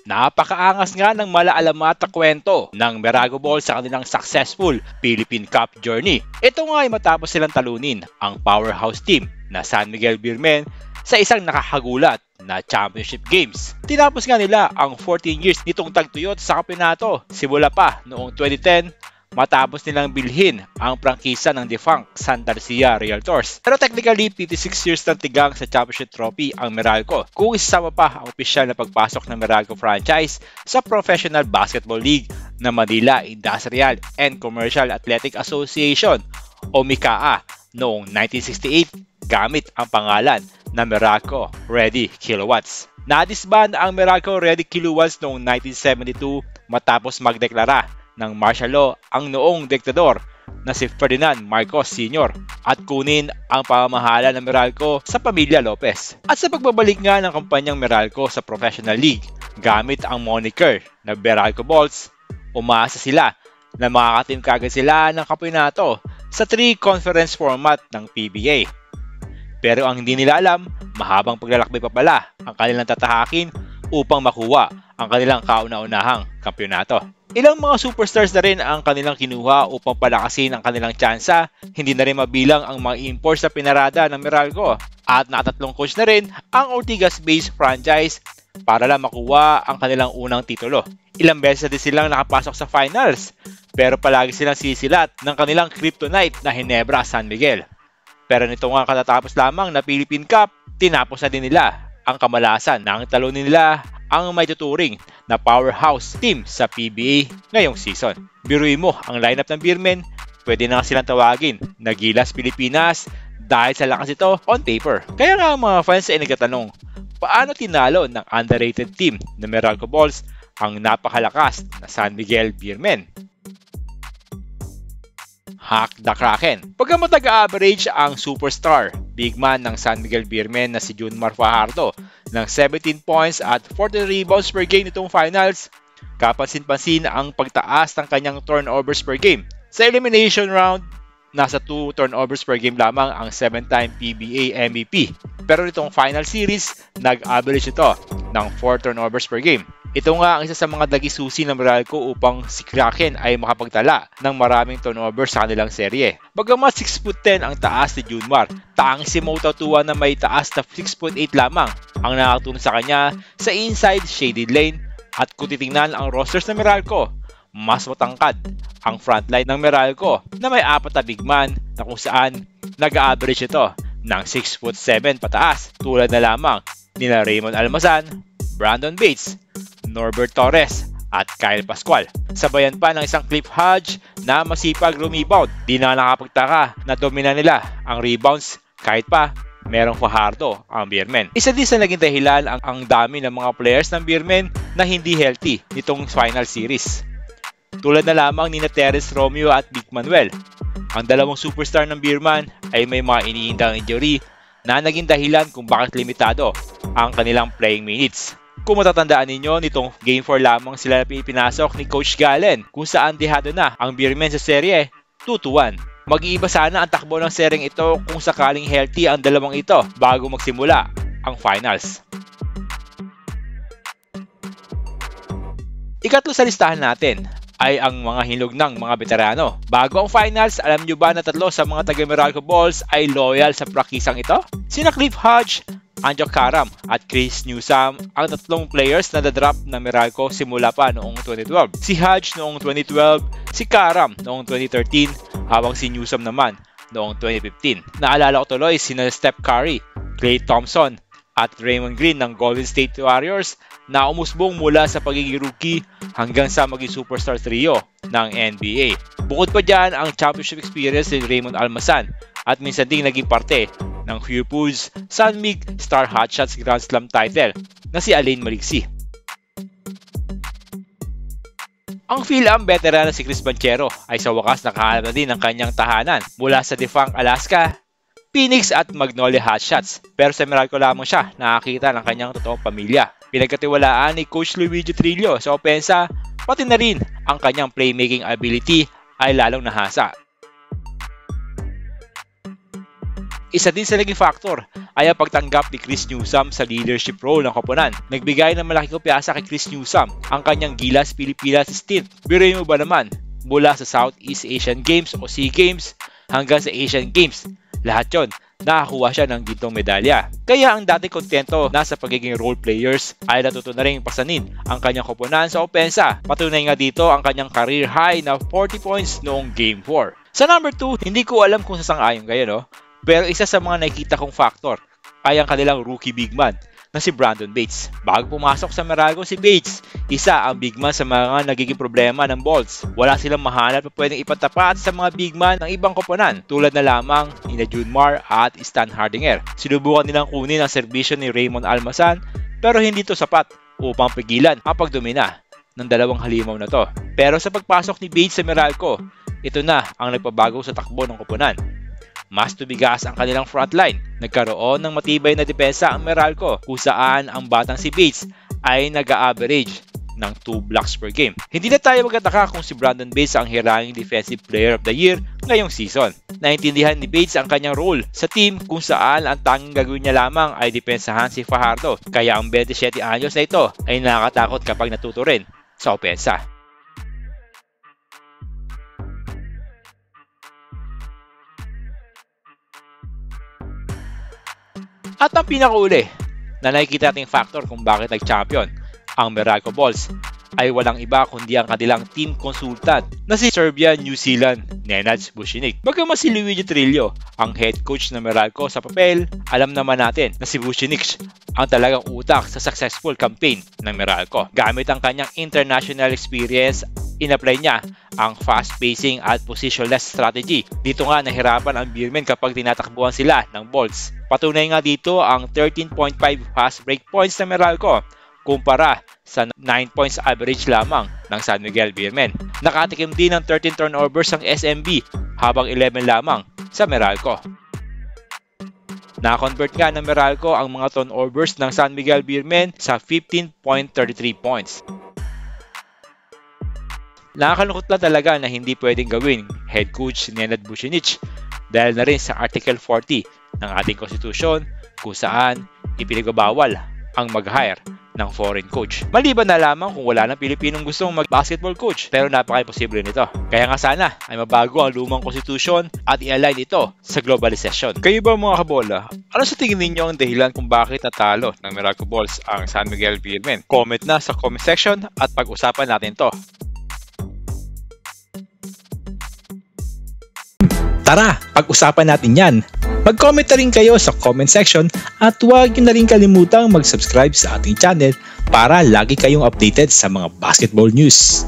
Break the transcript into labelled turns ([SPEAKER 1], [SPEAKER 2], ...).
[SPEAKER 1] Napakaangas nga ng malaalamat na kwento ng Miracle Balls sa kanilang successful Philippine Cup journey. Ito nga ay matapos silang talunin ang powerhouse team na San Miguel Beermen sa isang nakakagulat na championship games. Tinapos nga nila ang 14 years nitong tagtuyot sa kampeonato simula pa noong 2010 matapos nilang bilhin ang prangkisa ng defunct Santa Lucia Realtors. Pero technically, 56 years ng tigang sa championship trophy ang Meralco kung isasama pa ang opisyal na pagpasok ng Meralco franchise sa Professional Basketball League ng Manila Industrial and Commercial Athletic Association o MICAA noong 1968 gamit ang pangalan na Meralco Ready Kilowatts. Nadisband ang Meralco Ready Kilowatts noong 1972 matapos magdeklara ng martial law ang noong diktador na si Ferdinand Marcos Sr. at kunin ang pamamahala ng Meralco sa pamilya Lopez. At sa pagbabalik nga ng kampanyang Meralco sa Professional League gamit ang moniker na Meralco Balls, umasa sila na makakatim kagad sila ng kampeonato sa 3 conference format ng PBA. Pero ang hindi nila alam, mahabang paglalakbay pa pala ang kanilang tatahakin upang makuha ang kanilang kauna-unahang kampeonato. Ilang mga superstars na rin ang kanilang kinuha upang palakasin ang kanilang tsansa, hindi na rin mabilang ang mga imports sa pinarada ng Meralco at nakatatlong coach na rin ang Ortigas-based franchise para lang makuha ang kanilang unang titulo. Ilang beses na din silang nakapasok sa finals pero palagi silang sisilat ng kanilang kryptonite na Ginebra San Miguel. Pero nito nga katatapos lamang na Philippine Cup, tinapos na din nila ang kamalasan ng talunin nila ang may tuturing na powerhouse team sa PBA ngayong season. Biruin mo ang lineup ng Beermen, pwede na silang tawagin na Gilas Pilipinas dahil sa lakas ito on paper. Kaya nga mga fans ay nagtatanong, paano tinalo ng underrated team na Meralco Balls ang napakalakas na San Miguel Beermen? Hack the Kraken. Pagkamot nag-average ang superstar big man ng San Miguel Beermen na si Junmar Fajardo ng 17 points at 40 rebounds per game nitong finals, kapansin-pansin ang pagtaas ng kanyang turnovers per game. Sa elimination round, nasa 2 turnovers per game lamang ang 7-time PBA MVP. Pero nitong final series, nag-average ito ng 4 turnovers per game. Ito nga ang isa sa mga nagisusi ng Meralco upang si Kraken ay makapagtala ng maraming turnovers sa kanilang serye. Bagamat 6'10" ang taas ni Junmar, tanging si Mo Tautuan na may taas na 6'8" lamang ang nakatulong sa kanya sa inside shaded lane. At kung titingnan ang rosters ng Meralco, mas matangkad ang frontline ng Meralco na may 4 na big man na kung saan nag-average ito ng 6'7" pataas tulad na lamang nila Raymond Almazan, Brandon Bates, Norbert Torres at Kyle Pascual. Sabayan pa ng isang Cliff Hodge na masipag rebound. Di na nakapagtaka na domina nila ang rebounds kahit pa merong Fajardo ang Beermen. Isa din sa naging dahilan ang dami ng mga players ng Beermen na hindi healthy nitong final series. Tulad na lamang ni Terence Romeo at Vic Manuel. Ang dalawang superstar ng Beermen ay may mga iniindang injury na naging dahilan kung bakit limitado ang kanilang playing minutes. Kung matatandaan ninyo, nitong Game 4 lamang sila na pinasok ni Coach Galen kung saan dehado na ang Beermen sa serye 2-1. Mag-iiba sana ang takbo ng seryeng ito kung sakaling healthy ang dalawang ito bago magsimula ang finals. Ikatlo sa listahan natin ay ang mga hinlog ng mga veterano. Bago ang finals, alam nyo ba na 3 sa mga taga-Meralco Balls ay loyal sa prakisang ito? Sina Cliff Hodge, Anjo Karam at Chris Newsome ang 3 players na na-drop ng Meralco simula pa noong 2012. Si Hodge noong 2012, si Karam noong 2013, habang si Newsome naman noong 2015. Naalala ko tuloy sina Steph Curry, Klay Thompson at Raymond Green ng Golden State Warriors na umusbong mula sa pagiging rookie hanggang sa maging superstar trio ng NBA. Bukod pa dyan ang championship experience ni Raymond Almazan at minsan ding naging parte ng Hughes San Mig Star Hotshots Grand Slam title na si Alain Maliksi. Ang Phil-Am veteran na si Chris Banchero ay sa wakas nakahanap na din ng kanyang tahanan mula sa defunct Alaska, Phoenix at Magnolia Hotshots. Pero sa Meralco lamang siya nakakita ng kanyang totoong pamilya. Pinagkatiwalaan ni Coach Luigi Trillo sa opensa, pati na rin ang kanyang playmaking ability ay lalong nahasa. Isa din sa naging factor ay ang pagtanggap ni Chris Newsome sa leadership role ng koponan. Nagbigay ng malaking kumpiyansa kay Chris Newsome ang kanyang Gilas Pilipinas stint. Biruin mo ba naman, mula sa Southeast Asian Games o SEA Games hanggang sa Asian Games, lahat yon nakakuha siya ng gintong medalya. Kaya ang dati kontento na sa pagiging role players ay natuto na rin pasanin ang kanyang koponan sa opensa. Patunay nga dito ang kanyang career high na 40 points noong Game 4. Sa number 2, hindi ko alam kung sasang-ayon kayo, no? Pero isa sa mga nakikita kong factor ay ang kanilang rookie big man na si Brandon Bates. Bago pumasok sa Meralco si Bates, isa ang big man sa mga nagiging problema ng Bolts. Wala silang mahanap na pwedeng ipatapat sa mga big man ng ibang koponan, tulad na lamang ni Junmar at Stan Hardinger. Sinubukan nilang kunin ang serbisyo ni Raymond Almasan, pero hindi ito sapat upang pigilan ang pagdomina ng dalawang halimaw na to. Pero sa pagpasok ni Bates sa Meralco, ito na ang nagpabago sa takbo ng koponan. Mas tubigas ang kanilang frontline. Nagkaroon ng matibay na depensa ang Meralco, kung saan ang batang si Bates ay nag-a-average ng 2 blocks per game. Hindi na tayo magtataka kung si Brandon Bates ang hiranging Defensive Player of the Year ngayong season. Naintindihan ni Bates ang kanyang role sa team, kung saan ang tanging gagawin niya lamang ay depensahan si Fajardo. Kaya ang 27 anyos na ito ay nakakatakot kapag natuto rin sa opensa. At ang pinakauli na nakikita nating factor kung bakit nag-champion ang Meralco Bolts ay walang iba kundi ang kanilang team consultant na si Serbia-New Zealand Nenad Vucinic. Bagaman si Luigi Trillo ang head coach ng Meralco sa papel, alam naman natin na si Vucinic ang talagang utak sa successful campaign ng Meralco. Gamit ang kanyang international experience, in-apply niya ang fast pacing at positionless strategy. Dito nga nahirapan ang Beermen kapag tinatakbuhan sila ng Bolts. Patunay nga dito ang 13.5 fast break points ng Meralco kumpara sa 9 points average lamang ng San Miguel Beermen. Nakatikim din ng 13 turnovers ang SMB habang 11 lamang sa Meralco. Na-convert nga ng Meralco ang mga turnovers ng San Miguel Beermen sa 15.33 points. Nakakalungkot lang talaga na hindi pwedeng gawin head coach ni Nenad Vucinic dahil na rin sa Article 40 ng ating konstitusyon kung saan ipinagbabawal ang mag-hire ng foreign coach. Maliban na lamang kung wala ng Pilipinong gustong mag-basketball coach, pero napaka-imposible nito. Kaya nga sana ay mabago ang lumang konstitusyon at i-align ito sa globalization. Kayo ba mga kabola, ano sa tingin ninyo ang dahilan kung bakit natalo ng Meralco Bolts ang San Miguel Beermen? Comment na sa comment section at pag-usapan natin to.
[SPEAKER 2] Tara, pag-usapan natin yan. Mag-comment na rin kayo sa comment section at huwag nyo na rin kalimutang mag-subscribe sa ating channel para lagi kayong updated sa mga basketball news.